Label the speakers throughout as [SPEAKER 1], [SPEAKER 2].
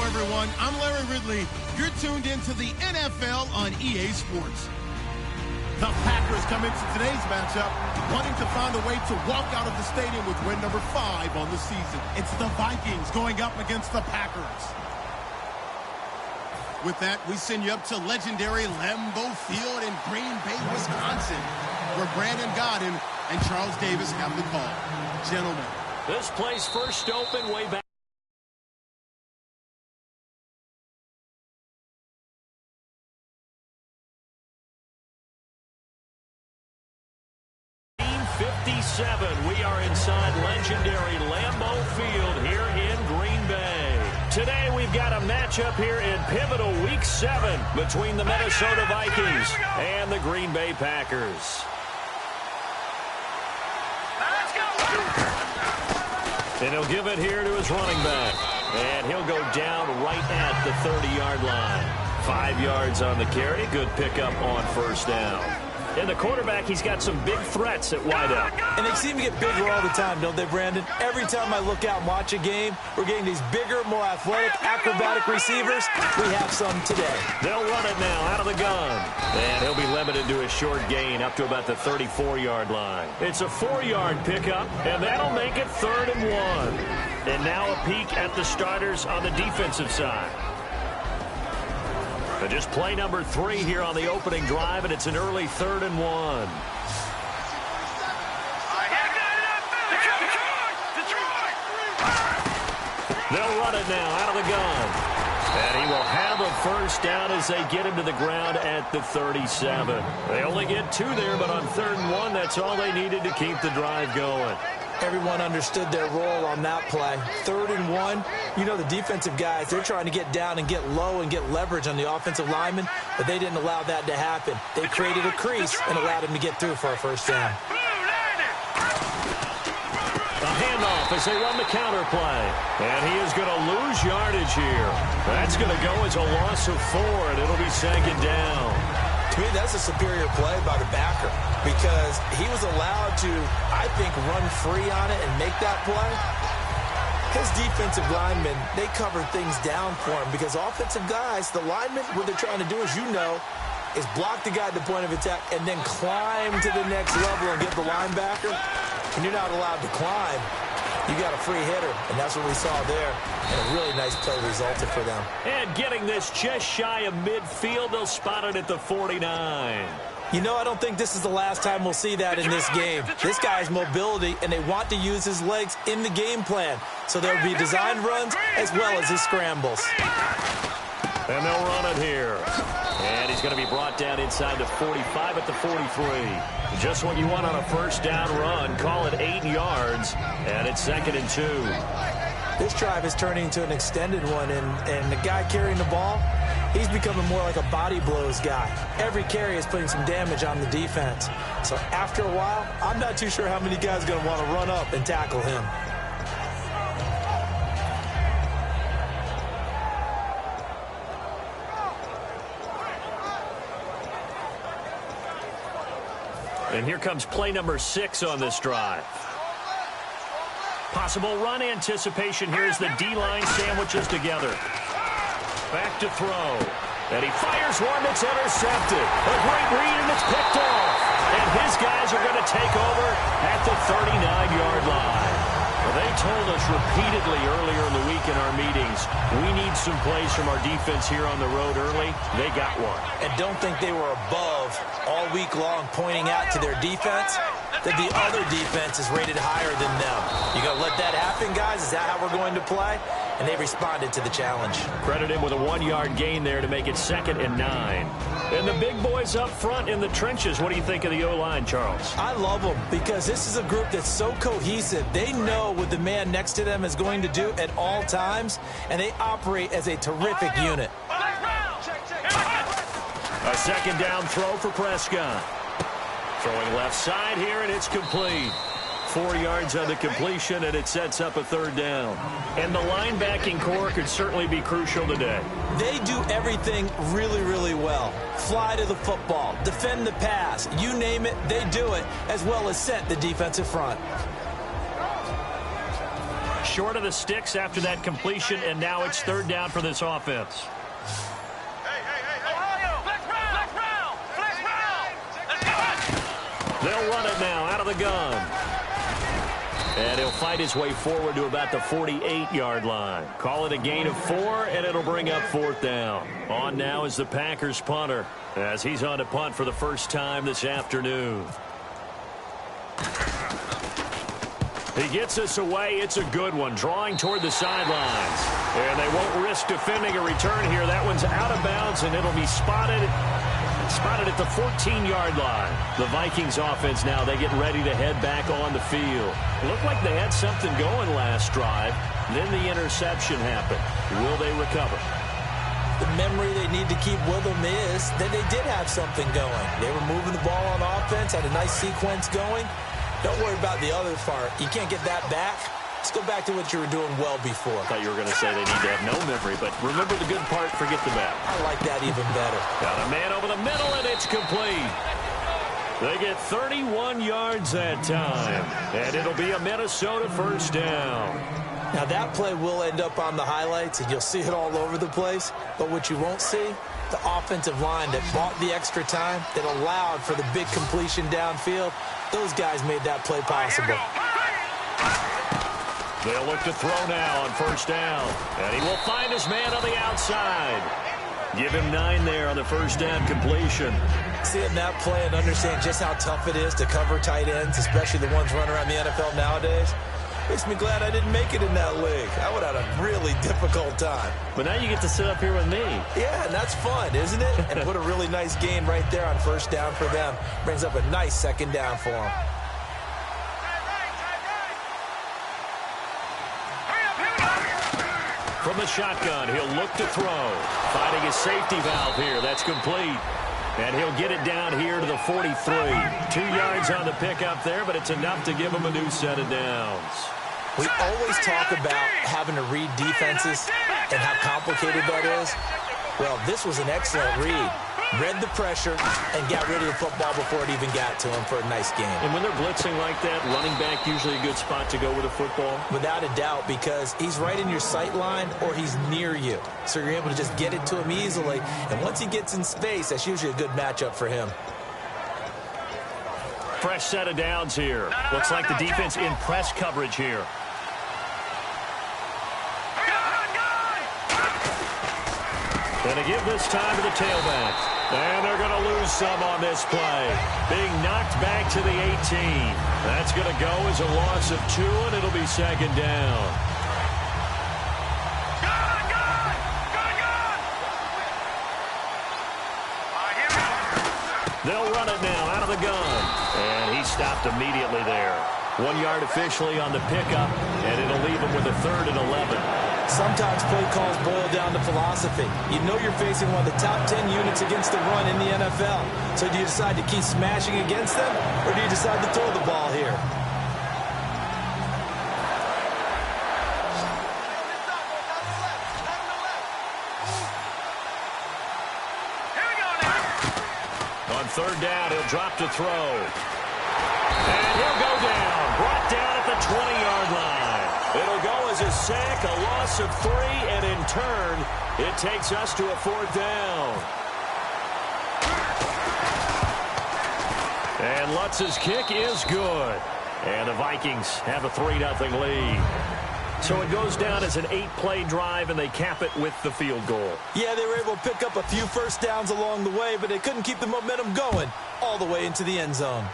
[SPEAKER 1] Everyone, I'm Larry Ridley. You're tuned into the NFL on EA Sports. The Packers come into today's matchup wanting to find a way to walk out of the stadium with win number 5 on the season. It's the Vikings going up against the Packers. With that, we send you up to legendary Lambeau Field in Green Bay, Wisconsin, where Brandon Gaudin and Charles Davis have the call. Gentlemen.
[SPEAKER 2] This place first opened way back. 57. We are inside legendary Lambeau Field here in Green Bay. Today we've got a matchup here in pivotal Week 7 between the Minnesota Vikings and the Green Bay Packers. And he'll give it here to his running back. And he'll go down right at the 30-yard line. 5 yards on the carry. Good pickup on first down. And the quarterback, he's got some big threats at wideout.
[SPEAKER 3] And they seem to get bigger all the time, don't they, Brandon? Every time I look out and watch a game, we're getting these bigger, more athletic, acrobatic receivers. We have some today.
[SPEAKER 2] They'll run it now out of the gun. And he'll be limited to a short gain up to about the 34-yard line. It's a 4-yard pickup, and that'll make it 3rd and 1. And now a peek at the starters on the defensive side. And just play number 3 here on the opening drive, and it's an early 3rd and 1. They'll run it now out of the gun. And he will have a first down as they get him to the ground at the 37. They only get 2 there, but on 3rd and 1, that's all they needed to keep the drive going.
[SPEAKER 3] Everyone understood their role on that play. 3rd and 1, you know the defensive guys, they're trying to get down and get low and get leverage on the offensive lineman, but they didn't allow that to happen. They created a crease and allowed him to get through for a first down.
[SPEAKER 2] A handoff as they run the counter play. And he is going to lose yardage here. That's going to go as a loss of 4, and it'll be 2nd down.
[SPEAKER 3] To me, that's a superior play by the backer because he was allowed to, I think, run free on it and make that play. His defensive linemen, they cover things down for him because offensive guys, the linemen, what they're trying to do, as you know, is block the guy at the point of attack and then climb to the next level and get the linebacker. When you're not allowed to climb, you got a free hitter, and that's what we saw there. And a really nice play resulted for them.
[SPEAKER 2] And getting this just shy of midfield, they'll spot it at the 49.
[SPEAKER 3] You know, I don't think this is the last time we'll see that in this game. This guy has mobility, and they want to use his legs in the game plan. So there will be designed runs as well as his scrambles.
[SPEAKER 2] And they'll run it here. And he's going to be brought down inside the 45 at the 43. Just what you want on a first down run. Call it 8 yards, and it's 2nd and 2.
[SPEAKER 3] This drive is turning into an extended one, and the guy carrying the ball, he's becoming more like a body blows guy. Every carry is putting some damage on the defense. So after a while, I'm not too sure how many guys are going to want to run up and tackle him.
[SPEAKER 2] And here comes play number 6 on this drive. Possible run anticipation here as the D-line sandwiches together. Back to throw. And he fires one that's intercepted. A great read, and it's picked off. And his guys are going to take over at the 39-yard line. Well, they told us repeatedly earlier in the week in our meetings, we need some plays from our defense here on the road early. They got one.
[SPEAKER 3] And don't think they were above all week long pointing out to their defense that the other defense is rated higher than them. You going to let that happen, guys? Is that how we're going to play? And they responded to the challenge.
[SPEAKER 2] Credit him with a 1-yard gain there to make it 2nd and 9. And the big boys up front in the trenches. What do you think of the O-line, Charles?
[SPEAKER 3] I love them because this is a group that's so cohesive. They know what the man next to them is going to do at all times, and they operate as a terrific unit.
[SPEAKER 2] A 2nd down throw for Prescott. Throwing left side here, and it's complete. 4 yards on the completion, and it sets up a 3rd down. And the linebacking core could certainly be crucial today.
[SPEAKER 3] They do everything really, really well. Fly to the football, defend the pass, you name it, they do it, as well as set the defensive front.
[SPEAKER 2] Short of the sticks after that completion, and now it's 3rd down for this offense. They'll run it now out of the gun. And he'll fight his way forward to about the 48-yard line. Call it a gain of 4, and it'll bring up 4th down. On now is the Packers punter, as he's on to punt for the first time this afternoon. He gets us away. It's a good one, drawing toward the sidelines. And they won't risk defending a return here. That one's out of bounds, and it'll be spotted at the 14-yard line. The Vikings offense now, they get ready to head back on the field. It looked like they had something going last drive. Then the interception happened. Will they recover?
[SPEAKER 3] The memory they need to keep with them is that they did have something going. They were moving the ball on offense, had a nice sequence going. Don't worry about the other part. You can't get that back. Let's go back to what you were doing well before.
[SPEAKER 2] I thought you were going to say they need to have no memory, but remember the good part, forget the bad.
[SPEAKER 3] I like that even better.
[SPEAKER 2] Got a man over the middle, and it's complete. They get 31 yards that time, and it'll be a Minnesota 1st down.
[SPEAKER 3] Now, that play will end up on the highlights, and you'll see it all over the place. But what you won't see, the offensive line that bought the extra time, that allowed for the big completion downfield, those guys made that play possible.
[SPEAKER 2] They'll look to throw now on 1st down. And he will find his man on the outside. Give him 9 there on the 1st down completion.
[SPEAKER 3] Seeing that play and understand just how tough it is to cover tight ends, especially the ones running around the NFL nowadays, makes me glad I didn't make it in that league. I would have had a really difficult time.
[SPEAKER 2] But now you get to sit up here with me.
[SPEAKER 3] Yeah, and that's fun, isn't it? And put a really nice gain right there on 1st down for them. Brings up a nice 2nd down for them.
[SPEAKER 2] From the shotgun, he'll look to throw. Finding his safety valve here. That's complete. And he'll get it down here to the 43. 2 yards on the pickup there, but it's enough to give him a new set of downs.
[SPEAKER 3] We always talk about having to read defenses and how complicated that is. Well, this was an excellent read. Read the pressure and got rid of the football before it even got to him for a nice game.
[SPEAKER 2] And when they're blitzing like that, running back usually a good spot to go with a football?
[SPEAKER 3] Without a doubt, because he's right in your sight line or he's near you. So you're able to just get it to him easily. And once he gets in space, that's usually a good matchup for him.
[SPEAKER 2] Fresh set of downs here. Looks like the defense in press coverage here. And to give this time to the tailback. And they're going to lose some on this play. Being knocked back to the 18. That's going to go as a loss of 2, and it'll be 2nd down. They'll run it now out of the gun. And he stopped immediately there. 1 yard officially on the pickup, and it'll leave him with a 3rd and 11.
[SPEAKER 3] Sometimes play calls boil down to philosophy. You know you're facing one of the top 10 units against the run in the NFL. So do you decide to keep smashing against them, or do you decide to throw the ball here?
[SPEAKER 2] On 3rd down, he'll drop to throw. And he'll go down. Brought down at the 20-yard line. was a sack, a loss of 3, and in turn, it takes us to a 4th down. And Lutz's kick is good. And the Vikings have a 3-0 lead. So it goes down as an 8-play drive, and they cap it with the field goal.
[SPEAKER 3] Yeah, they were able to pick up a few first downs along the way, but they couldn't keep the momentum going all the way into the end zone.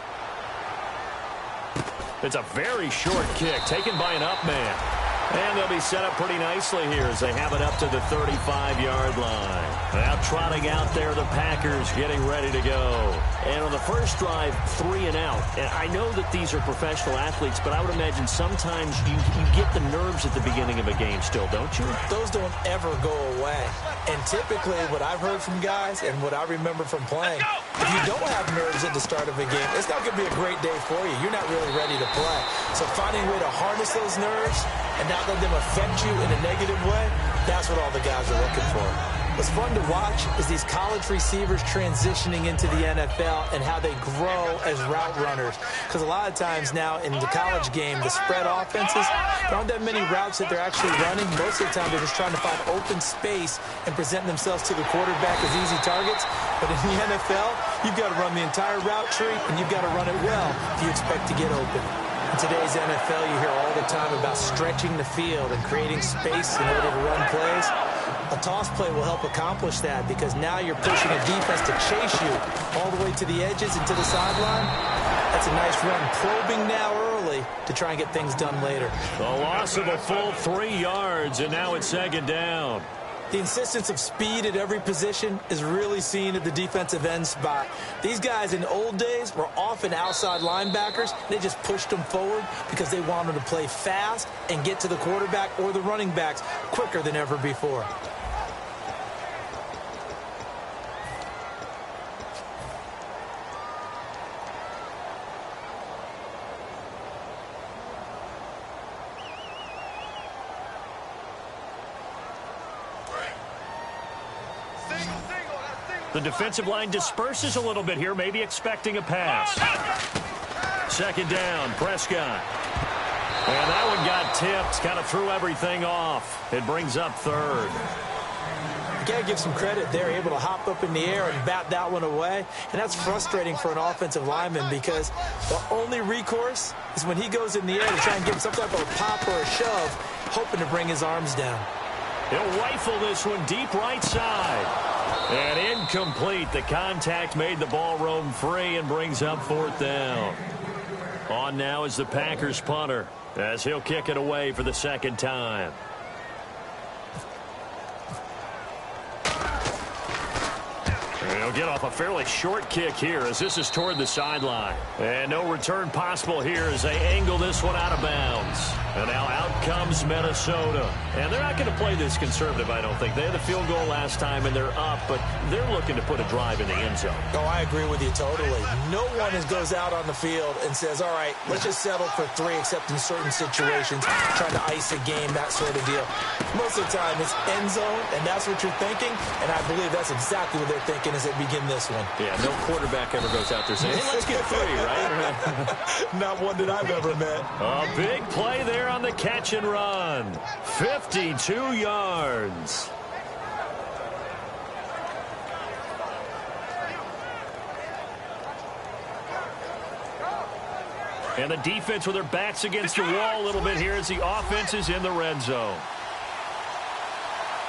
[SPEAKER 2] It's a very short kick taken by an up man. And they'll be set up pretty nicely here as they have it up to the 35-yard line. Now trotting out there, the Packers getting ready to go. And on the first drive, 3 and out. And I know that these are professional athletes, but I would imagine sometimes you get the nerves at the beginning of a game still, don't you?
[SPEAKER 3] Those don't ever go away. And typically what I've heard from guys and what I remember from playing, if you don't have nerves at the start of a game, it's not going to be a great day for you. You're not really ready to play. So finding a way to harness those nerves and not let them affect you in a negative way, that's what all the guys are looking for. What's fun to watch is these college receivers transitioning into the NFL and how they grow as route runners. Because a lot of times now in the college game, the spread offenses, there aren't that many routes that they're actually running. Most of the time, they're just trying to find open space and present themselves to the quarterback as easy targets. But in the NFL, you've got to run the entire route tree, and you've got to run it well if you expect to get open. In today's NFL, you hear all the time about stretching the field and creating space in order to run plays. A toss play will help accomplish that because now you're pushing a defense to chase you all the way to the edges and to the sideline. That's a nice run, probing now early to try and get things done later.
[SPEAKER 2] The loss of a full 3 yards, and now it's 2nd down.
[SPEAKER 3] The insistence of speed at every position is really seen at the defensive end spot. These guys in old days were often outside linebackers. They just pushed them forward because they wanted to play fast and get to the quarterback or the running backs quicker than ever before.
[SPEAKER 2] The defensive line disperses a little bit here, maybe expecting a pass. 2nd down, Prescott. And that one got tipped, kind of threw everything off. It brings up 3rd.
[SPEAKER 3] You got to give some credit. They're able to hop up in the air and bat that one away. And that's frustrating for an offensive lineman because the only recourse is when he goes in the air to try and give some type of a pop or a shove, hoping to bring his arms down.
[SPEAKER 2] He'll rifle this one deep right side. And incomplete. The contact made the ball roam free and brings up 4th down. On now is the Packers punter as he'll kick it away for the 2nd time. He'll get off a fairly short kick here as this is toward the sideline. And no return possible here as they angle this one out of bounds. And now out comes Minnesota. And they're not going to play this conservative, I don't think. They had the field goal last time, and they're up, but they're looking to put a drive in the end zone.
[SPEAKER 3] Oh, I agree with you totally. No one goes out on the field and says, all right, let's just settle for 3, except in certain situations, trying to ice a game, that sort of deal. Most of the time, it's end zone, and that's what you're thinking, and I believe that's exactly what they're thinking as they begin this one.
[SPEAKER 2] Yeah, no quarterback ever goes out there saying, hey, let's get 3, right?
[SPEAKER 3] Not one that I've ever met.
[SPEAKER 2] A big play there on the catch and run. 52 yards. And the defense with their backs against the wall a little bit here as the offense is in the red zone.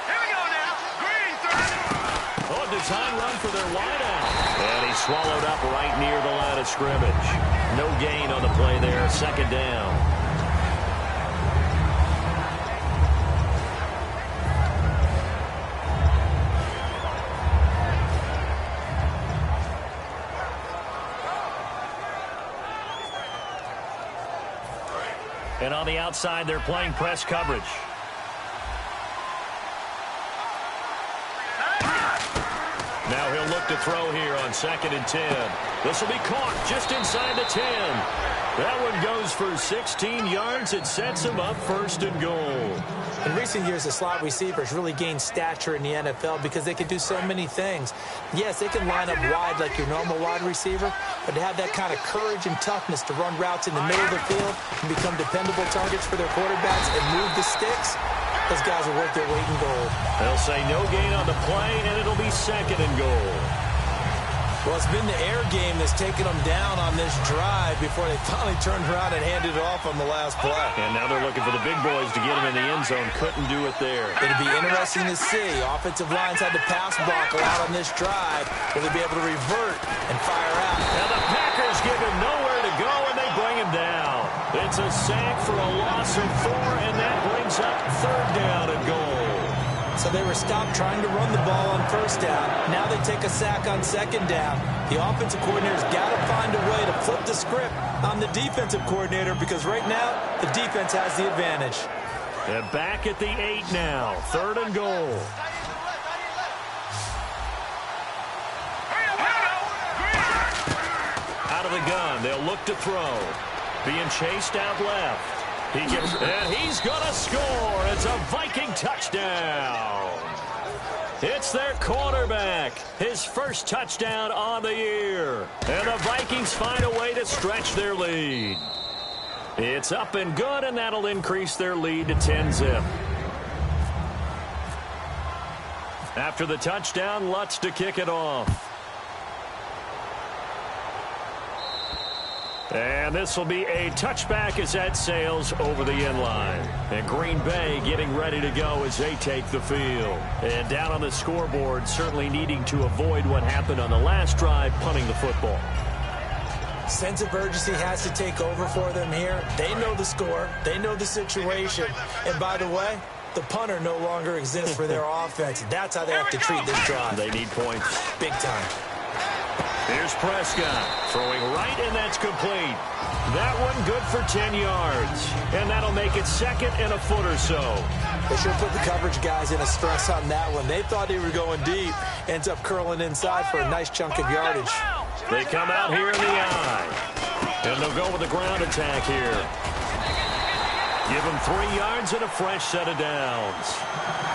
[SPEAKER 4] Here we go now. Green, 30.
[SPEAKER 2] Oh, design run for their wideout. And he's swallowed up right near the line of scrimmage. No gain on the play there. 2nd down. And on the outside, they're playing press coverage. Now he'll look to throw here on 2nd and 10. This will be caught just inside the 10. That one goes for 16 yards. It sets him up 1st and goal.
[SPEAKER 3] In recent years, the slot receivers really gained stature in the NFL because they can do so many things. Yes, they can line up wide like your normal wide receiver, but to have that kind of courage and toughness to run routes in the middle of the field and become dependable targets for their quarterbacks and move the sticks, those guys are worth their weight in gold.
[SPEAKER 2] They'll say no gain on the play, and it'll be 2nd and goal.
[SPEAKER 3] Well, it's been the air game that's taken them down on this drive before they finally turned around and handed it off on the last play.
[SPEAKER 2] And now they're looking for the big boys to get him in the end zone. Couldn't do it there.
[SPEAKER 3] It'll be interesting to see. Offensive lines had to pass block a lot on this drive. Will they be able to revert and fire out?
[SPEAKER 2] Now the Packers give him nowhere to go, and they bring him down. It's a sack for a loss of 4, and that brings up 3rd down and goal.
[SPEAKER 3] So they were stopped trying to run the ball on 1st down. Now they take a sack on 2nd down. The offensive coordinator's got to find a way to flip the script on the defensive coordinator because right now the defense has the advantage.
[SPEAKER 2] They're back at the 8 now. 3rd and goal. Out of the gun. They'll look to throw. Being chased out left. He gives, and he's going to score. It's a Viking touchdown. It's their quarterback. His first touchdown on the year. And the Vikings find a way to stretch their lead. It's up and good, and that'll increase their lead to 10-zip. After the touchdown, Lutz to kick it off. And this will be a touchback as that sails over the end line. And Green Bay getting ready to go as they take the field. And down on the scoreboard, certainly needing to avoid what happened on the last drive, punting the football.
[SPEAKER 3] Sense of urgency has to take over for them here. They know the score. They know the situation. And by the way, the punter no longer exists for their offense. That's how they have to treat this drive.
[SPEAKER 2] They need points.
[SPEAKER 3] Big time.
[SPEAKER 2] Here's Prescott throwing right, and that's complete. That one good for 10 yards. And that'll make it 2nd and a foot or so.
[SPEAKER 3] They sure put the coverage guys in a stress on that one. They thought they were going deep. Ends up curling inside for a nice chunk of yardage.
[SPEAKER 2] They come out here in the eye. And they'll go with the ground attack here. Give them 3 yards and a fresh set of downs.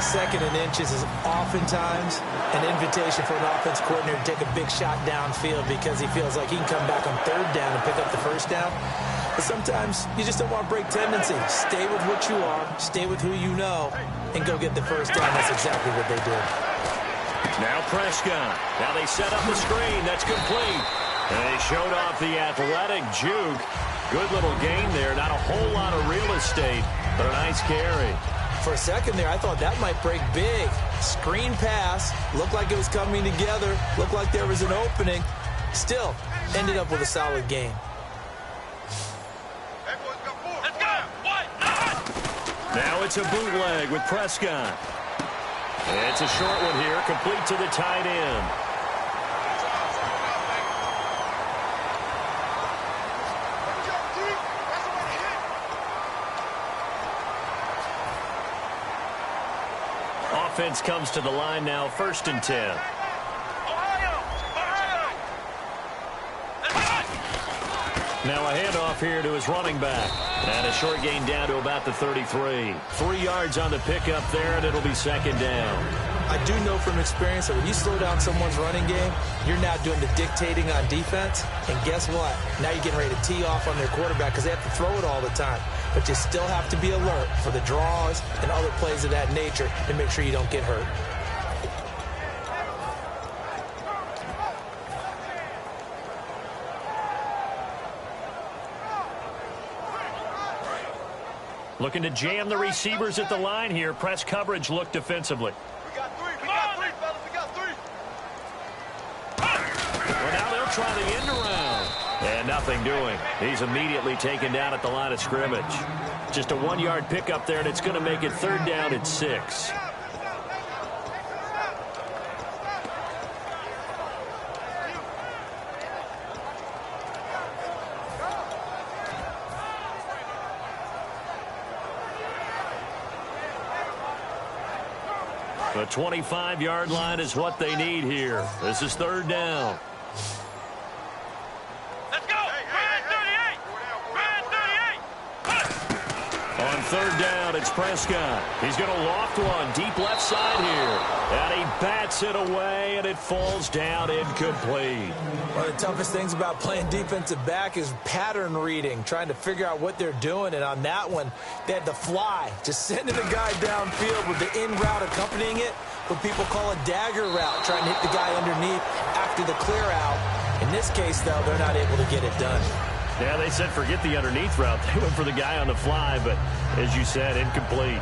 [SPEAKER 3] 2nd and inches is oftentimes an invitation for an offense coordinator to take a big shot downfield because he feels like he can come back on 3rd down and pick up the 1st down. But sometimes you just don't want to break tendency. Stay with what you are, stay with who you know, and go get the 1st down. That's exactly what they did.
[SPEAKER 2] Now Prescott. Now they set up the screen. That's complete. And they showed off the athletic juke. Good little gain there. Not a whole lot of real estate, but a nice carry.
[SPEAKER 3] For a second there, I thought that might break big. Screen pass. Looked like it was coming together. Looked like there was an opening. Still, ended up with a solid gain.
[SPEAKER 2] Now it's a bootleg with Prescott. It's a short one here, complete to the tight end. Offense comes to the line now, 1st and 10. Now a handoff here to his running back. And a short gain down to about the 33. 3 yards on the pickup there, and it'll be 2nd down.
[SPEAKER 3] I do know from experience that when you slow down someone's running game, you're now doing the dictating on defense. And guess what? Now you're getting ready to tee off on their quarterback because they have to throw it all the time. But you still have to be alert for the draws and other plays of that nature and make sure you don't get hurt.
[SPEAKER 2] Looking to jam the receivers at the line here. Press coverage look defensively.
[SPEAKER 4] We got 3. We got 3, fellas. We got 3.
[SPEAKER 2] Well, now they'll try the end around. And nothing doing. He's immediately taken down at the line of scrimmage. Just a 1-yard pickup there, and it's going to make it 3rd down at 6. The 25-yard line is what they need here. This is third down.
[SPEAKER 4] Let's go. Red 38. Red 38.
[SPEAKER 2] On third down, it's Prescott. He's going to loft one deep left side here. And he bats it away, and it falls down incomplete.
[SPEAKER 3] One of the toughest things about playing defensive back is pattern reading, trying to figure out what they're doing. And on that one, they had to fly, just sending the guy downfield with the in route accompanying it, what people call a dagger route, trying to hit the guy underneath after the clear out. In this case, though, they're not able to get it done.
[SPEAKER 2] Yeah, they said forget the underneath route. They went for the guy on the fly, but as you said, incomplete.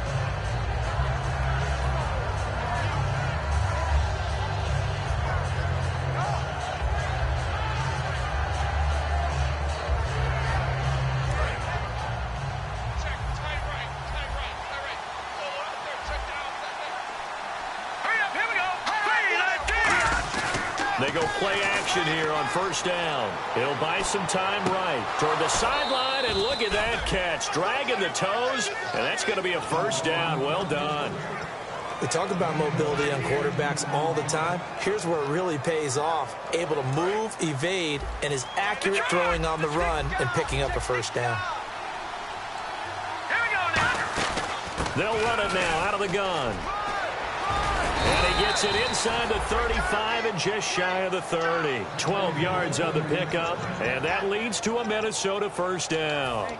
[SPEAKER 2] They go play action here on first down. He'll buy some time right toward the sideline, and look at that catch. Dragging the toes, and that's going to be a first down. Well done.
[SPEAKER 3] We talk about mobility on quarterbacks all the time. Here's where it really pays off. Able to move, evade, and is accurate throwing on the run and picking up a first down.
[SPEAKER 2] They'll run it now out of the gun. And he gets it inside the 35 and just shy of the 30. 12 yards on the pickup, and that leads to a Minnesota first down.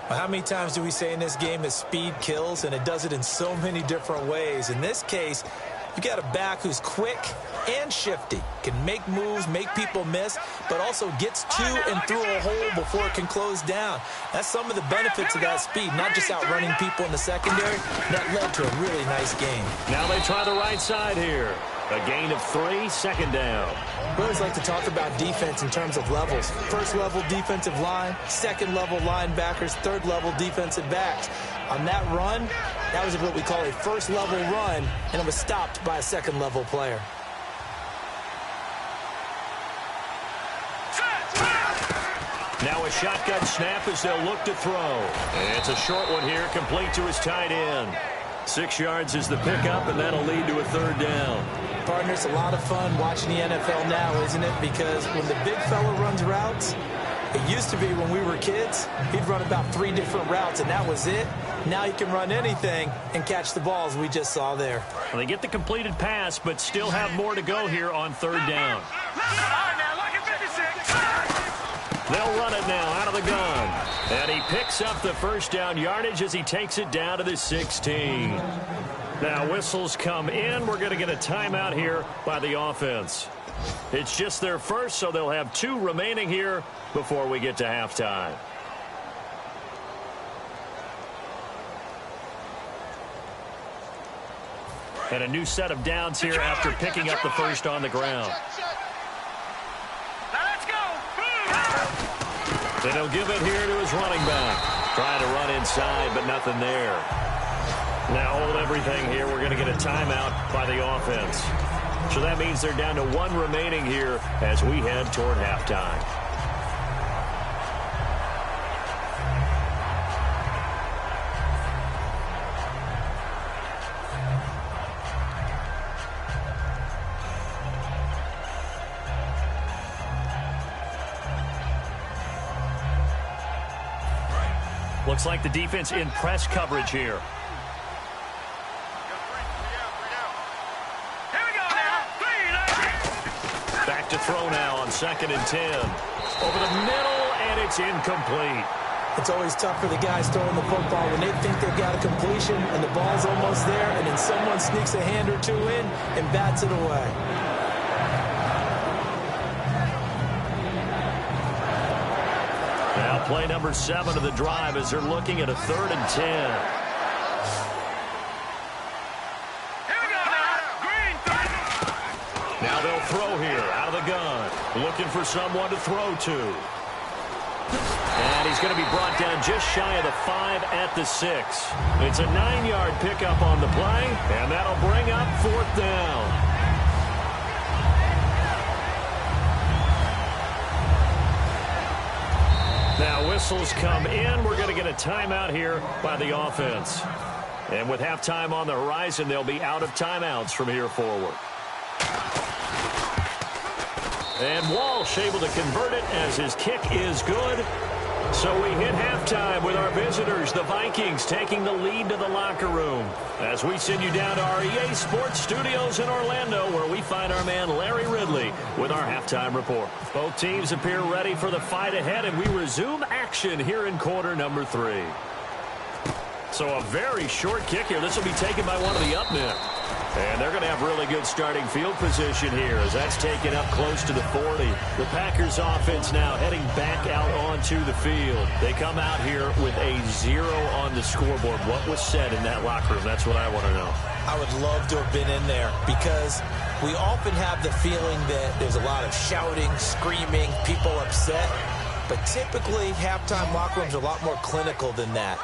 [SPEAKER 3] Well, how many times do we say in this game that speed kills, and it does it in so many different ways? In this case, you got a back who's quick and shifty, can make moves, make people miss, but also gets to and through a hole before it can close down. That's some of the benefits of that speed, not just outrunning people in the secondary. That led to a really nice game.
[SPEAKER 2] Now they try the right side here. A gain of 3, second down.
[SPEAKER 3] We always like to talk about defense in terms of levels. First level defensive line, second level linebackers, third level defensive backs. On that run, that was what we call a first level run, and it was stopped by a second level player.
[SPEAKER 2] Now a shotgun snap as they'll look to throw. And it's a short one here, complete to his tight end. 6 yards is the pickup, and that'll lead to a third down.
[SPEAKER 3] Partner, it's a lot of fun watching the NFL now, isn't it? Because when the big fella runs routes, it used to be when we were kids, he'd run about 3 different routes, and that was it. Now he can run anything and catch the balls we just saw there.
[SPEAKER 2] Well, they get the completed pass, but still have more to go here on third down. They'll run it now out of the gun. And he picks up the first down yardage as he takes it down to the 16. Now whistles come in. We're going to get a timeout here by the offense. It's just their first, so they'll have 2 remaining here before we get to halftime. And a new set of downs here after picking up the first on the ground. And he'll give it here to his running back. Trying to run inside, but nothing there. Now hold everything here. We're going to get a timeout by the offense. So that means they're down to 1 remaining here as we head toward halftime. Looks like the defense in press coverage here. Back to throw now on 2nd and 10. Over the middle, and it's incomplete.
[SPEAKER 3] It's always tough for the guys throwing the football when they think they've got a completion and the ball's almost there, and then someone sneaks a hand or 2 in and bats it away.
[SPEAKER 2] Now play number 7 of the drive as they're looking at a 3rd and 10. Now they'll throw here out of the gun. Looking for someone to throw to. And he's going to be brought down just shy of the 5 at the 6. It's a 9-yard pickup on the play, and that'll bring up 4th down. Now whistles come in. We're going to get a timeout here by the offense. And with halftime on the horizon, they'll be out of timeouts from here forward. And Walsh able to convert it as his kick is good. So we hit halftime with our visitors, the Vikings, taking the lead to the locker room. As we send you down to our EA Sports Studios in Orlando, where we find our man Larry Ridley with our halftime report. Both teams appear ready for the fight ahead, and we resume action here in quarter number 3. So a very short kick here. This will be taken by one of the up men. And they're going to have really good starting field position here as that's taken up close to the 40. The Packers offense now heading back out onto the field. They come out here with a 0 on the scoreboard. What was said in that locker room? That's what I want to know.
[SPEAKER 3] I would love to have been in there because we often have the feeling that there's a lot of shouting, screaming, people upset. But typically, halftime locker rooms are a lot more clinical than that.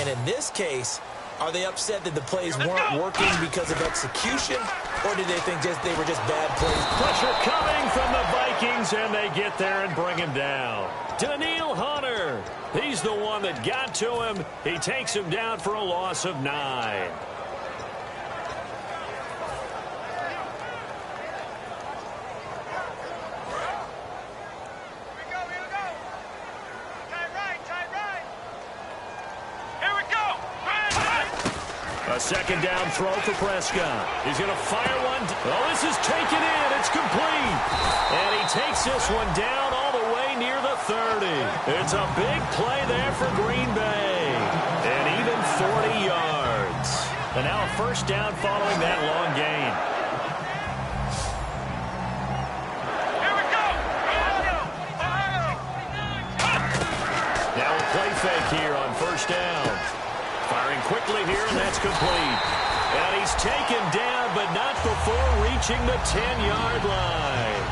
[SPEAKER 3] And in this case, are they upset that the plays weren't working because of execution, or did they think they were just bad plays?
[SPEAKER 2] Pressure coming from the Vikings, and they get there and bring him down. Daniil Hunter, he's the one that got to him. He takes him down for a loss of 9. A second down throw for Prescott. He's going to fire one. Oh, this is taken in. It's complete. And he takes this one down all the way near the 30. It's a big play there for Green Bay. And even 40 yards. And now a first down following that long gain.
[SPEAKER 4] Here we go.
[SPEAKER 2] Now a play fake here on first down. Firing quickly here, and that's complete. And he's taken down, but not before reaching the 10-yard line.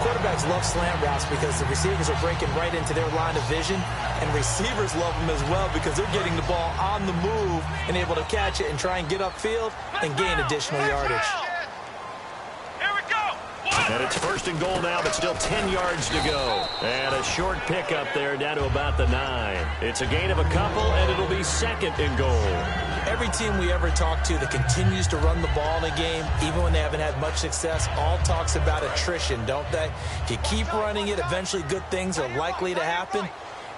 [SPEAKER 3] Quarterbacks love slant routes because the receivers are breaking right into their line of vision, and receivers love them as well because they're getting the ball on the move and able to catch it and try and get upfield and gain additional yardage.
[SPEAKER 2] And it's first and goal now, but still 10 yards to go. And a short pickup there down to about the 9. It's a gain of a couple, and it'll be second and goal.
[SPEAKER 3] Every team we ever talk to that continues to run the ball in a game, even when they haven't had much success, all talks about attrition, don't they? If you keep running it, eventually good things are likely to happen.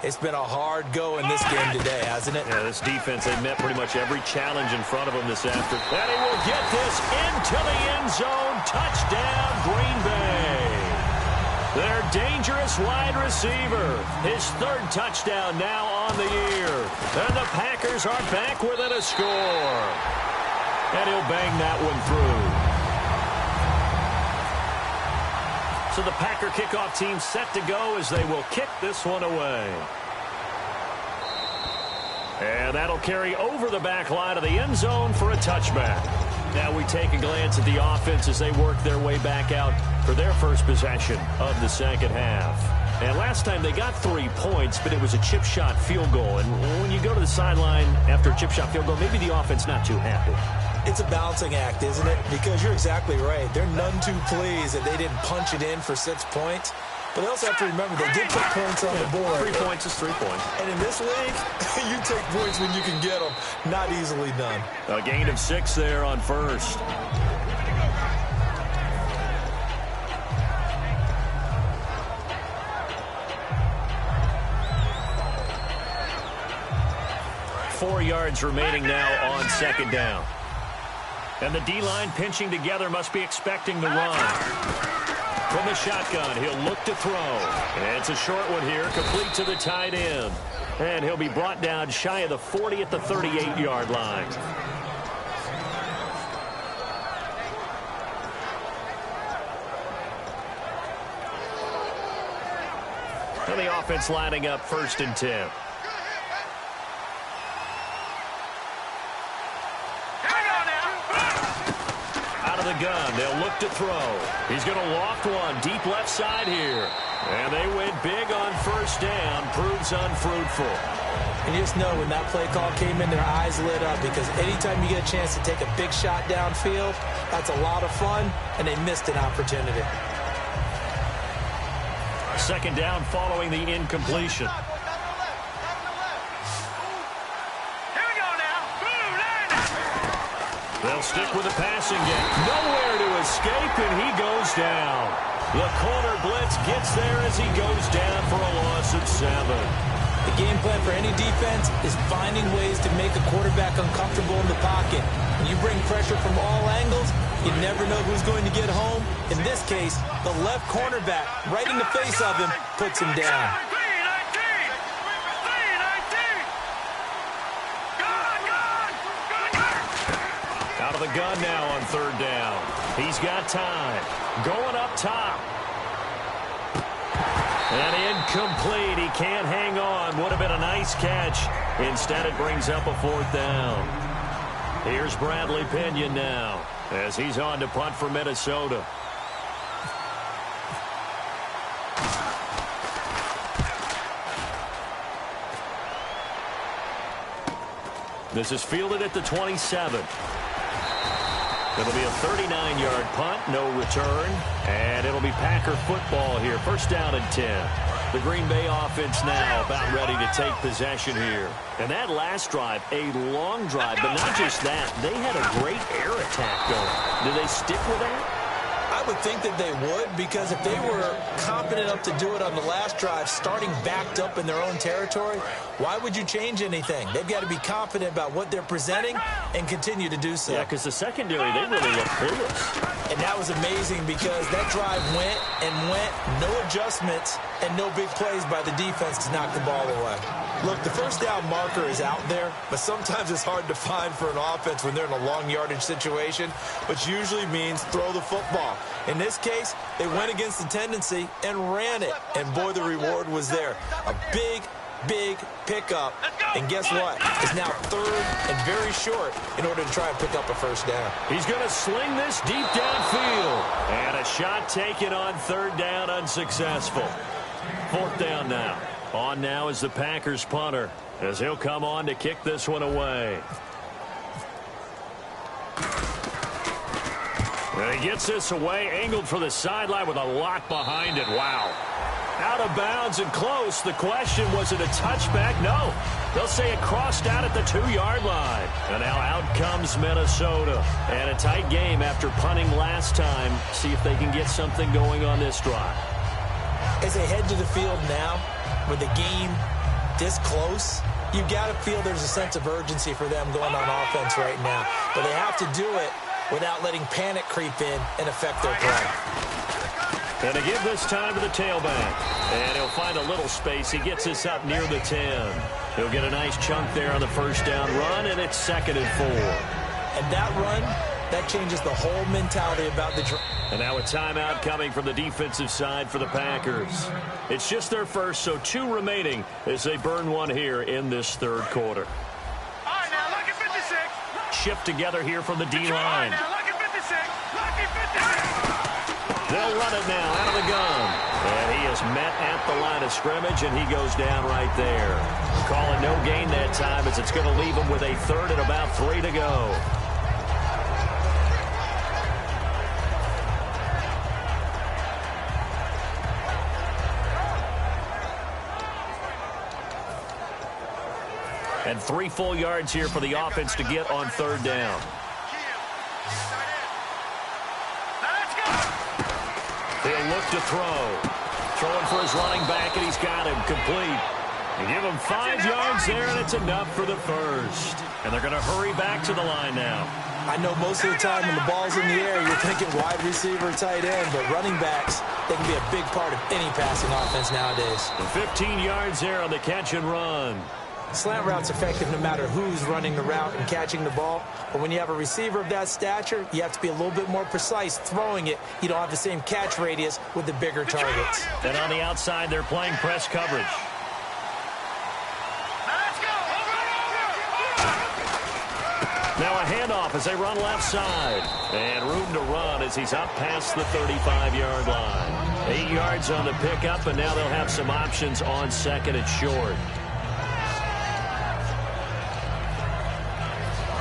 [SPEAKER 3] It's been a hard go in this game today, hasn't it?
[SPEAKER 2] Yeah, this defense, they met pretty much every challenge in front of them this afternoon. And he will get this into the end zone. Touchdown, Green Bay. Their dangerous wide receiver. His 3rd touchdown now on the year. And the Packers are back within a score. And he'll bang that one through. So the Packer kickoff team set to go as they will kick this one away. And that'll carry over the back line of the end zone for a touchback. Now we take a glance at the offense as they work their way back out for their first possession of the second half. And last time they got 3 points, but it was a chip shot field goal. And when you go to the sideline after a chip shot field goal, maybe the offense not too happy.
[SPEAKER 3] It's a balancing act, isn't it? Because you're exactly right. They're none too pleased that they didn't punch it in for 6 points. But they also have to remember they did put points on the board.
[SPEAKER 2] 3 points is 3 points.
[SPEAKER 3] And in this league, you take points when you can get them. Not easily done.
[SPEAKER 2] A gain of 6 there on first. Four yards remaining now on second down. And the D-line pinching together must be expecting the run. From the shotgun, he'll look to throw. And it's a short one here, complete to the tight end. And he'll be brought down shy of the 40 at the 38-yard line. And the offense lining up 1st and 10. The gun. They'll look to throw. He's going to loft one deep left side here. And they went big on first down. Proves unfruitful.
[SPEAKER 3] And you just know when that play call came in, their eyes lit up because anytime you get a chance to take a big shot downfield, that's a lot of fun, and they missed an opportunity.
[SPEAKER 2] Second down following the incompletion. They'll stick with the passing game. Nowhere to escape, and he goes down. The corner blitz gets there as he goes down for a loss of 7.
[SPEAKER 3] The game plan for any defense is finding ways to make a quarterback uncomfortable in the pocket. When you bring pressure from all angles, you never know who's going to get home. In this case, the left cornerback, right in the face of him, puts him down.
[SPEAKER 2] Out of the gun now on 3rd down. He's got time. Going up top. And incomplete. He can't hang on. Would have been a nice catch. Instead, it brings up a 4th down. Here's Bradley Pinion now as he's on to punt for Minnesota. This is fielded at the 27. It'll be a 39-yard punt, no return, and it'll be Packer football here. 1st down and 10. The Green Bay offense now about ready to take possession here. And that last drive, a long drive, but not just that. They had a great air attack going. Do they stick with that?
[SPEAKER 3] I would think that they would, because if they were confident enough to do it on the last drive, starting backed up in their own territory, why would you change anything? They've got to be confident about what they're presenting and continue to do so.
[SPEAKER 2] Yeah, because the secondary, they really look clueless.
[SPEAKER 3] And that was amazing because that drive went and went, no adjustments, and no big plays by the defense to knock the ball away. Look, the 1st down marker is out there, but sometimes it's hard to find for an offense when they're in a long yardage situation, which usually means throw the football. In this case, they went against the tendency and ran it, and boy, the reward was there. A big pickup, and guess what? It's now 3rd and very short in order to try and pick up a 1st down.
[SPEAKER 2] He's going to sling this deep downfield, and a shot taken on 3rd down, unsuccessful. 4th down now. On now is the Packers punter as he'll come on to kick this one away. And he gets this away, angled for the sideline with a lot behind it. Wow. Out of bounds and close. The question, was it a touchback? No. They'll say it crossed out at the 2-yard line. And now out comes Minnesota. And a tight game after punting last time. See if they can get something going on this drive.
[SPEAKER 3] As they head to the field now, with the game this close, you've got to feel there's a sense of urgency for them going on offense right now. But they have to do it without letting panic creep in and affect their play.
[SPEAKER 2] And to give this time to the tailback. And he'll find a little space. He gets this up near the 10. He'll get a nice chunk there on the 1st down run, and it's 2nd and 4.
[SPEAKER 3] And that run, that changes the whole mentality about the drive.
[SPEAKER 2] And now a timeout coming from the defensive side for the Packers. It's just their 1st, so 2 remaining as they burn one here in this 3rd quarter.
[SPEAKER 4] All right, now look at 56.
[SPEAKER 2] Shift together here from the D-line.
[SPEAKER 4] Now look at 56. Look at 56.
[SPEAKER 2] They'll run it now out of the gun. And he is met at the line of scrimmage, and he goes down right there. Calling no gain that time as it's going to leave him with a 3rd and about 3 to go. And 3 full yards here for the offense to get on 3rd down. He'll look to throw. Throwing for his running back, and he's got him complete. They give him 5 yards there, and it's enough for the 1st. And they're going to hurry back to the line now.
[SPEAKER 3] I know most of the time when the ball's in the air, you're thinking wide receiver, tight end, but running backs, they can be a big part of any passing offense nowadays.
[SPEAKER 2] And 15 yards there on the catch and run.
[SPEAKER 3] Slant route's effective no matter who's running the route and catching the ball. But when you have a receiver of that stature, you have to be a little bit more precise throwing it. You don't have the same catch radius with the bigger targets.
[SPEAKER 2] And on the outside, they're playing press coverage. Now a handoff as they run left side. And room to run as he's up past the 35-yard line. 8 yards on the pickup, and now they'll have some options on 2nd and short.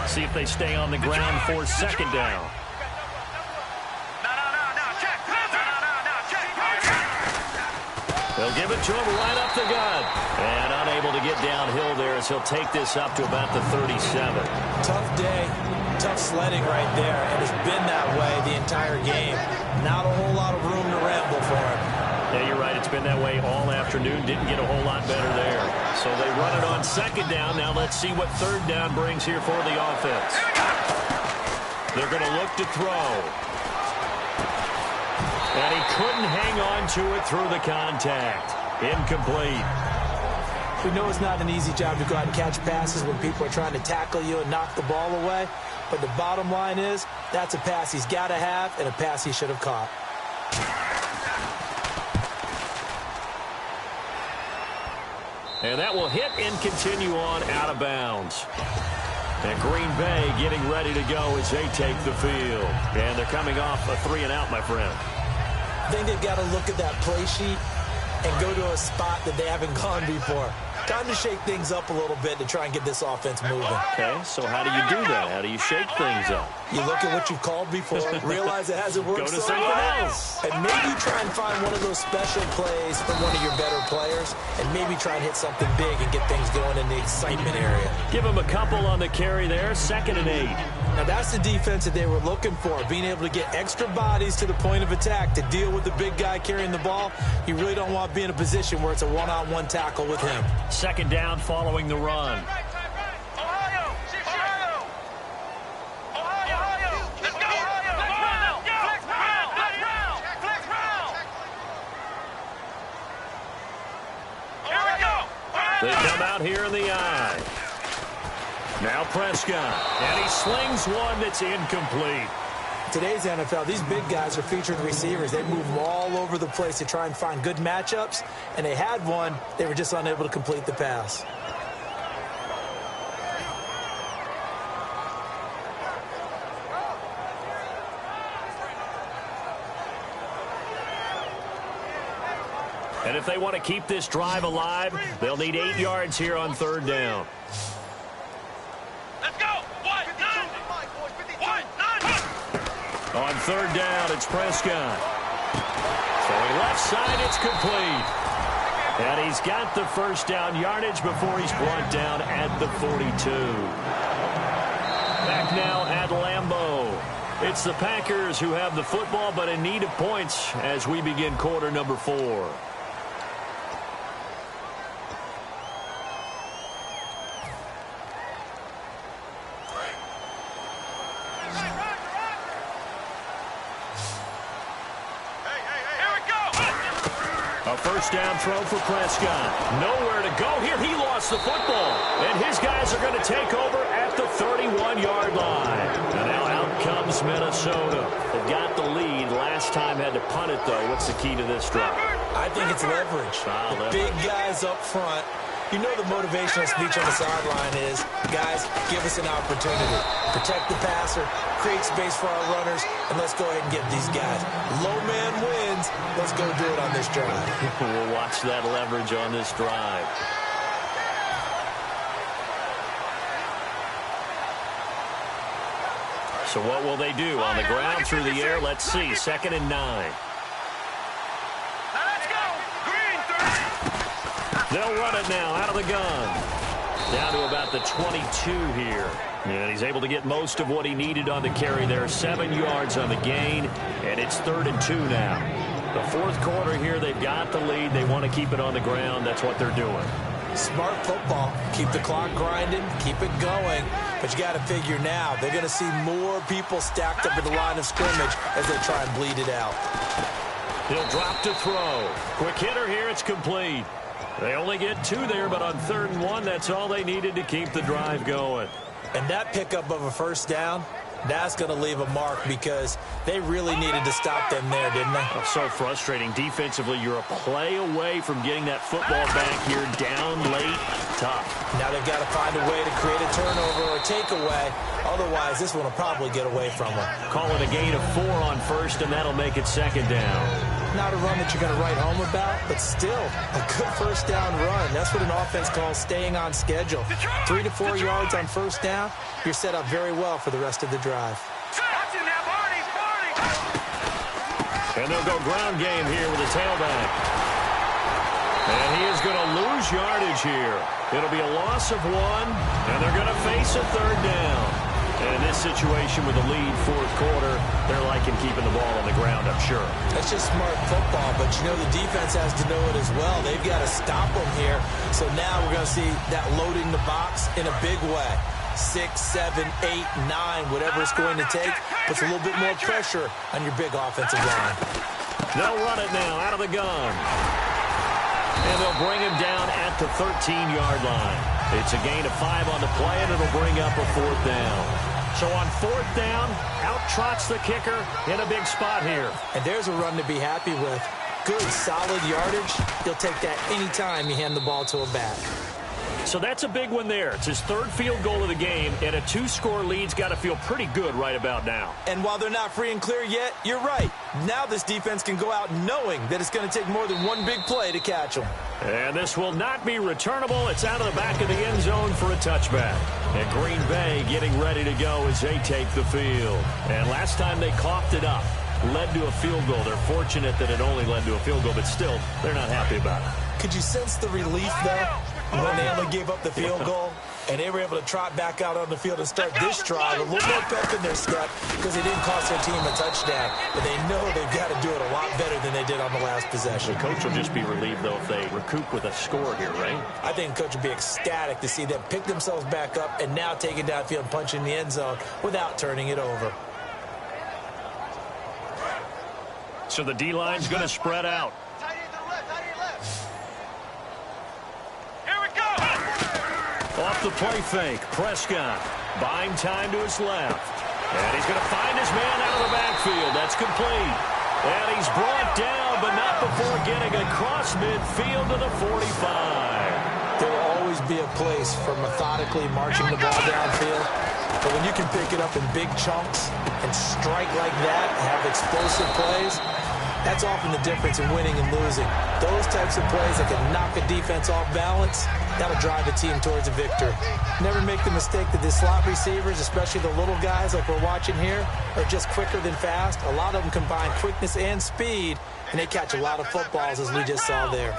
[SPEAKER 2] See if they stay on the ground for 2nd down. They'll give it to him right up the gut. And unable to get downhill there as he'll take this up to about the 37.
[SPEAKER 3] Tough day. tough sledding right there, and it's been that way the entire game. Not a whole lot of room to ramble for him.
[SPEAKER 2] Yeah, you're right. It's been that way all afternoon. Didn't get a whole lot better there. So they run it on second down. Now let's see what third down brings here for the offense. They're going to look to throw. And he couldn't hang on to it through the contact. Incomplete.
[SPEAKER 3] We know it's not an easy job to go out and catch passes when people are trying to tackle you and knock the ball away. But the bottom line is, that's a pass he's got to have and a pass he should have caught.
[SPEAKER 2] And that will hit and continue on out of bounds. And Green Bay getting ready to go as they take the field. And they're coming off a 3-and-out, my friend.
[SPEAKER 3] I think they've got to look at that play sheet and go to a spot that they haven't gone before. Time to shake things up a little bit to try and get this offense moving.
[SPEAKER 2] Okay, so how do you do that? How do you shake things up?
[SPEAKER 3] You look at what you've called before, realize it hasn't worked
[SPEAKER 2] Go to
[SPEAKER 3] so
[SPEAKER 2] something
[SPEAKER 3] well,
[SPEAKER 2] else.
[SPEAKER 3] and maybe try and find one of those special plays from one of your better players, and maybe try and hit something big and get things going in the excitement area.
[SPEAKER 2] Give him a couple on the carry there, 2nd and 8.
[SPEAKER 3] Now that's the defense that they were looking for, being able to get extra bodies to the point of attack to deal with the big guy carrying the ball. You really don't want to be in a position where it's a one-on-one tackle with him.
[SPEAKER 2] 2nd down following the run. They come out here in the eye. Now Prescott, and he slings one that's incomplete.
[SPEAKER 3] Today's NFL, these big guys are featured receivers. They move them all over the place to try and find good matchups, and they had one. They were just unable to complete the pass.
[SPEAKER 2] And if they want to keep this drive alive, they'll need 8 yards here on 3rd down.
[SPEAKER 4] Let's go! 1, 9! 1, 9!
[SPEAKER 2] On 3rd down, it's Prescott. Throwing left side, it's complete. And he's got the 1st down yardage before he's brought down at the 42. Back now at Lambeau. It's the Packers who have the football, but in need of points as we begin quarter number 4. A 1st down throw for Prescott. Nowhere to go here. He lost the football. And his guys are going to take over at the 31-yard line. And now out comes Minnesota. They've got the lead. Last time had to punt it, though. What's the key to this drive?
[SPEAKER 3] I think it's leverage. The big guys up front. You know the motivational speech on the sideline is, guys, give us an opportunity. Protect the passer, create space for our runners, and let's go ahead and get these guys. Low man wins. Let's go do it on this drive.
[SPEAKER 2] We'll watch that leverage on this drive. So what will they do? On the ground, through the air, let's see. 2nd and 9. They'll run it now out of the gun. Down to about the 22 here. And he's able to get most of what he needed on the carry there. 7 yards on the gain, and it's 3rd and 2 now. The 4th quarter here, they've got the lead. They want to keep it on the ground. That's what they're doing.
[SPEAKER 3] Smart football. Keep the clock grinding. Keep it going. But you got to figure now, they're going to see more people stacked up at the line of scrimmage as they try and bleed it out.
[SPEAKER 2] He'll drop to throw. Quick hitter here. It's complete. They only get 2 there, but on 3rd and 1, that's all they needed to keep the drive going.
[SPEAKER 3] And that pickup of a 1st down, that's going to leave a mark because they really needed to stop them there, didn't they?
[SPEAKER 2] Oh, so frustrating. Defensively, you're a play away from getting that football back here down late. Tough.
[SPEAKER 3] Now they've got to find a way to create a turnover or a takeaway. Otherwise, this one will probably get away from them.
[SPEAKER 2] Call it a gain of 4 on 1st, and that'll make it 2nd down.
[SPEAKER 3] Not a run that you're going to write home about, but still a good 1st down run. That's what an offense calls staying on schedule. 3 to 4 yards on 1st down, you're set up very well for the rest of the drive.
[SPEAKER 2] And they'll go ground game here with a tailback. And he is going to lose yardage here. It'll be a loss of 1, and they're going to face a 3rd down. And this situation with the lead fourth quarter. They're liking keeping the ball on the ground, I'm sure.
[SPEAKER 3] That's just smart football, but you know the defense has to know it as well. They've got to stop them here. So now we're going to see that loading the box in a big way. 6, 7, 8, 9, whatever it's going to take, puts a little bit more pressure on your big offensive line.
[SPEAKER 2] They'll run it now out of the gun. And they'll bring him down at the 13-yard line. It's a gain of 5 on the play, and it'll bring up a fourth down. So on fourth down, out trots the kicker in a big spot here.
[SPEAKER 3] And there's a run to be happy with. Good, solid yardage. He'll take that anytime you hand the ball to a back.
[SPEAKER 2] So that's a big one there. It's his third field goal of the game, and a 2-score lead's got to feel pretty good right about now.
[SPEAKER 3] And while they're not free and clear yet, you're right. Now this defense can go out knowing that it's going to take more than one big play to catch them.
[SPEAKER 2] And this will not be returnable. It's out of the back of the end zone for a touchback. And Green Bay getting ready to go as they take the field. And last time they coughed it up, led to a field goal. They're fortunate that it only led to a field goal, but still, they're not happy about it.
[SPEAKER 3] Could you sense the relief, though, when they only gave up the field goal and they were able to trot back out on the field and start this drive a little more pep in their step because they didn't cost their team a touchdown, but they know they've got to do it a lot better than they did on the last possession.
[SPEAKER 2] The coach will just be relieved, though, if they recoup with a score here, right?
[SPEAKER 3] I think the coach will be ecstatic to see them pick themselves back up and now take it downfield and punch in the end zone without turning it over.
[SPEAKER 2] So the D-line's going to spread out. Off the play fake, Prescott buying time to his left. And he's going to find his man out of the backfield. That's complete. And he's brought down, but not before getting across midfield to the 45.
[SPEAKER 3] There will always be a place for methodically marching the ball downfield. But when you can pick it up in big chunks and strike like that and have explosive plays, that's often the difference in winning and losing. Those types of plays that can knock a defense off balance, that'll drive the team towards a victory. Never make the mistake that the slot receivers, especially the little guys like we're watching here, are just quicker than fast. A lot of them combine quickness and speed, and they catch a lot of footballs, as we just saw there.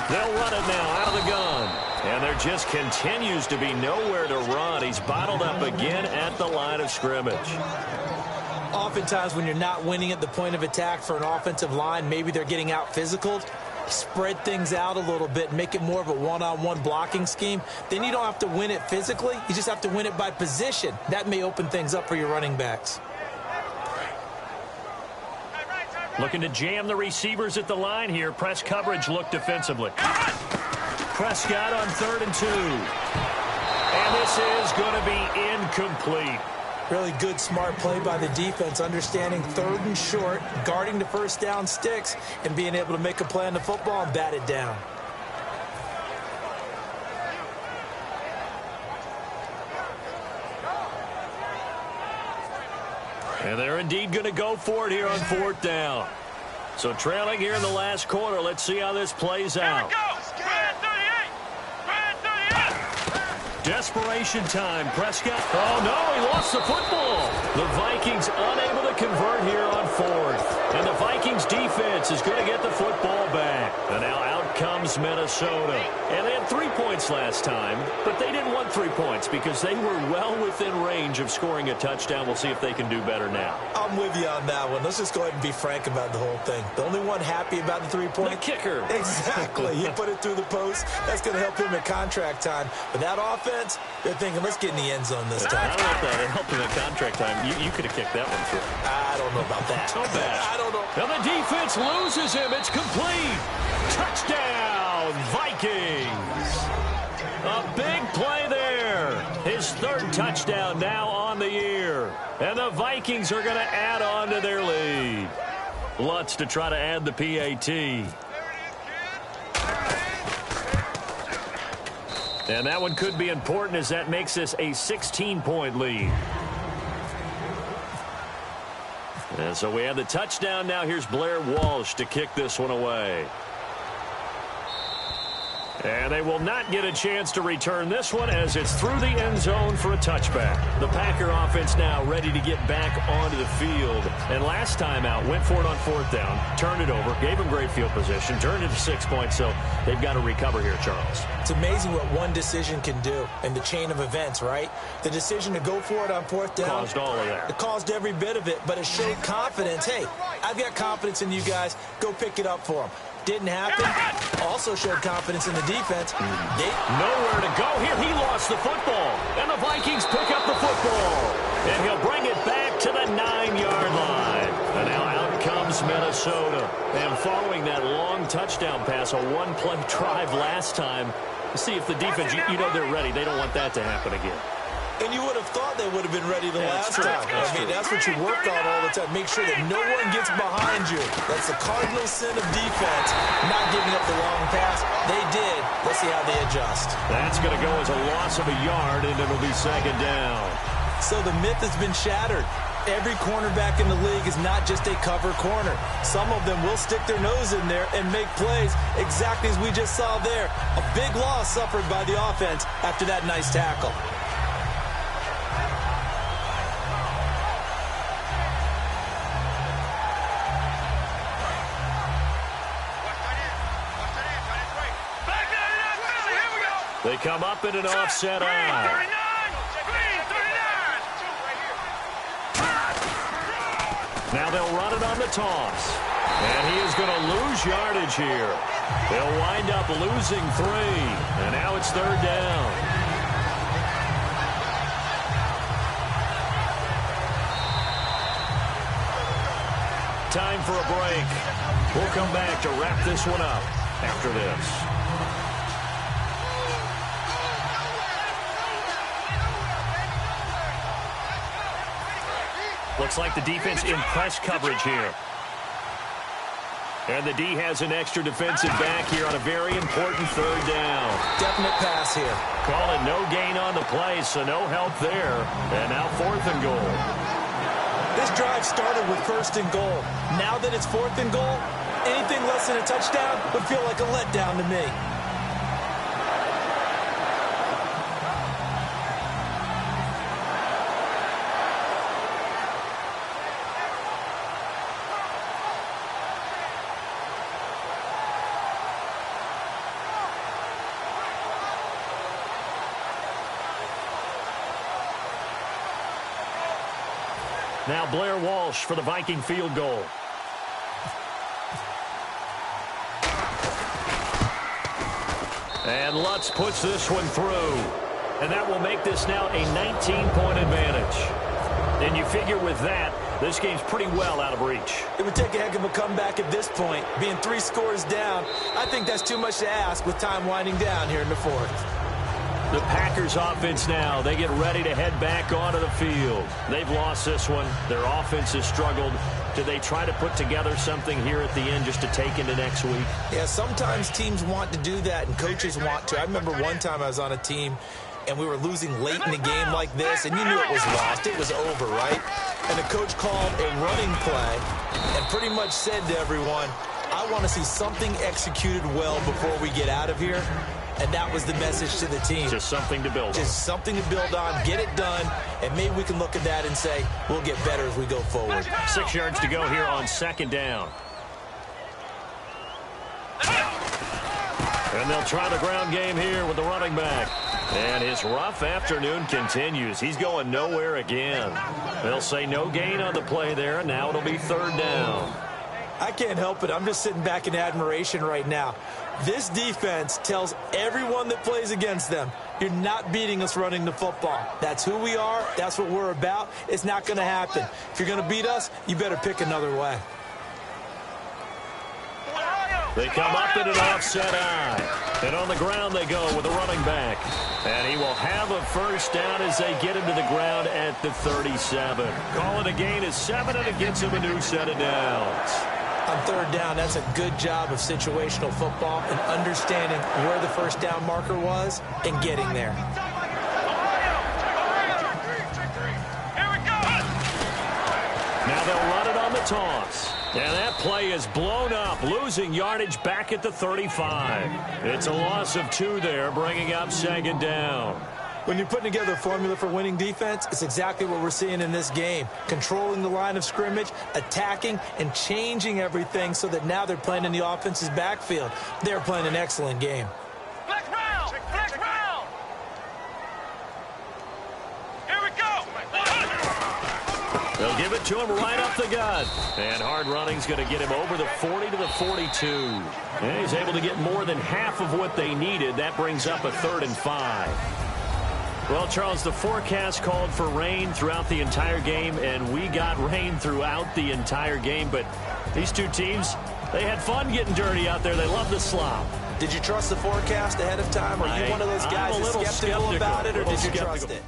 [SPEAKER 2] They'll run it now out of the gun. And there just continues to be nowhere to run. He's bottled up again at the line of scrimmage.
[SPEAKER 3] Oftentimes when you're not winning at the point of attack for an offensive line, maybe they're getting out physical, spread things out a little bit, make it more of a one-on-one blocking scheme. Then you don't have to win it physically. You just have to win it by position. That may open things up for your running backs.
[SPEAKER 2] Looking to jam the receivers at the line here. Press coverage look defensively. Prescott on 3rd and 2. And this is going to be incomplete.
[SPEAKER 3] Really good, smart play by the defense, understanding 3rd and short, guarding the first down sticks, and being able to make a play on the football and bat it down.
[SPEAKER 2] And they're indeed going to go for it here on 4th down. So trailing here in the last quarter. Let's see how this plays out. Desperation time. Prescott. Oh, no, he lost the football. The Vikings unable to convert here on 4th. And the Vikings defense is going to get the football back. And now out comes Minnesota. And they had 3 points last time, but they didn't want 3 points because they were well within range of scoring a touchdown. We'll see if they can do better now.
[SPEAKER 3] I'm with you on that one. Let's just go ahead and be frank about the whole thing. The only one happy about the 3-point.
[SPEAKER 2] The kicker.
[SPEAKER 3] Exactly. He put it through the post. That's going to help him at contract time. But that offense, they're thinking, let's get in the end zone this time.
[SPEAKER 2] I don't know if that helped him at contract time. You could have kicked that one through.
[SPEAKER 3] I don't know about that.
[SPEAKER 2] So bad.
[SPEAKER 3] I don't know.
[SPEAKER 2] Now the defense loses him. It's complete. Touchdown, Vikings. A big play there. His 3rd touchdown now on the year. And the Vikings are going to add on to their lead. Lutz to try to add the PAT. And that one could be important as that makes this a 16-point lead. And so we have the touchdown. Now here's Blair Walsh to kick this one away. And they will not get a chance to return this one as it's through the end zone for a touchback. The Packer offense now ready to get back onto the field. And last time out, went for it on 4th down, turned it over, gave them great field position, turned it to 6 points, so they've got to recover here, Charles.
[SPEAKER 3] It's amazing what one decision can do in the chain of events, right? The decision to go for it on 4th down.
[SPEAKER 2] Caused all of that.
[SPEAKER 3] It caused every bit of it, but it showed confidence. Hey, I've got confidence in you guys. Go pick it up for them. Didn't happen. Also showed confidence in the defense.
[SPEAKER 2] Nowhere to go here. He lost the football. And the Vikings pick up the football. And he'll bring it back to the 9-yard line. And now out comes Minnesota. And following that long touchdown pass, a one-play drive last time, see if the defense, you know they're ready. They don't want that to happen again.
[SPEAKER 3] And you would have thought they would have been ready the last time. That's what you work on all the time. Make sure that no one gets behind you. That's the cardinal sin of defense, not giving up the long pass. They did. Let's see how they adjust.
[SPEAKER 2] That's going to go as a loss of a yard, and it'll be 2nd down.
[SPEAKER 3] So the myth has been shattered. Every cornerback in the league is not just a cover corner. Some of them will stick their nose in there and make plays exactly as we just saw there. A big loss suffered by the offense after that nice tackle.
[SPEAKER 2] They come up in an offset eye. Now they'll run it on the toss. And he is going to lose yardage here. They'll wind up losing 3. And now it's 3rd down. Time for a break. We'll come back to wrap this one up after this. Looks like the defense in press coverage here. And the D has an extra defensive back here on a very important 3rd down.
[SPEAKER 3] Definite pass here.
[SPEAKER 2] Call it no gain on the play, so no help there. And now 4th and goal.
[SPEAKER 3] This drive started with 1st and goal. Now that it's 4th and goal, anything less than a touchdown would feel like a letdown to me.
[SPEAKER 2] Now Blair Walsh for the Viking field goal. And Lutz puts this one through. And that will make this now a 19-point advantage. And you figure with that, this game's pretty well out of reach.
[SPEAKER 3] It would take a heck of a comeback at this point. Being 3 scores down, I think that's too much to ask with time winding down here in the 4th.
[SPEAKER 2] The Packers offense now, they get ready to head back onto the field. They've lost this one. Their offense has struggled. Do they try to put together something here at the end just to take into next week?
[SPEAKER 3] Yeah, sometimes teams want to do that and coaches want to. I remember one time I was on a team and we were losing late in the game like this, and you knew it was lost. It was over, right? And the coach called a running play and pretty much said to everyone, I want to see something executed well before we get out of here. And that was the message to the team.
[SPEAKER 2] Just something to build on.
[SPEAKER 3] Just something to build on, get it done, and maybe we can look at that and say, we'll get better as we go forward.
[SPEAKER 2] 6 yards to go here on 2nd down. And they'll try the ground game here with the running back. And his rough afternoon continues. He's going nowhere again. They'll say no gain on the play there, and now it'll be 3rd down.
[SPEAKER 3] I can't help it. I'm just sitting back in admiration right now. This defense tells everyone that plays against them, you're not beating us running the football. That's who we are. That's what we're about. It's not going to happen. If you're going to beat us, you better pick another way.
[SPEAKER 2] They come up in an offset eye. And on the ground they go with the running back. And he will have a 1st down as they get him to the ground at the 37. Call it a gain of 7, and it gets him a new set of downs.
[SPEAKER 3] On 3rd down, that's a good job of situational football and understanding where the 1st down marker was and getting there.
[SPEAKER 2] Now they'll run it on the toss. And that play is blown up, losing yardage back at the 35. It's a loss of 2 there, bringing up 2nd down.
[SPEAKER 3] When you're putting together a formula for winning defense, it's exactly what we're seeing in this game. Controlling the line of scrimmage, attacking, and changing everything so that now they're playing in the offense's backfield. They're playing an excellent game.
[SPEAKER 4] Flex round! Flex round! Here we go!
[SPEAKER 2] They'll give it to him right up the gut. And hard running's going to get him over the 40 to the 42. And he's able to get more than half of what they needed. That brings up a 3rd and 5. Well, Charles, the forecast called for rain throughout the entire game, and we got rain throughout the entire game. But these two teams, they had fun getting dirty out there. They love the slop.
[SPEAKER 3] Did you trust the forecast ahead of time? Are you one of those guys that's skeptical about it, or did you trust it?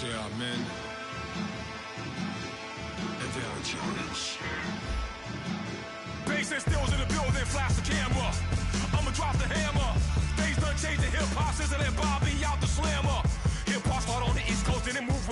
[SPEAKER 5] There are men, and there are giants. Bass and stills in the building, flash the camera. I'ma drop the hammer. Things done changed the hip-hop, sizzling Bobby out the slammer. Hip-hop start on the East Coast and it move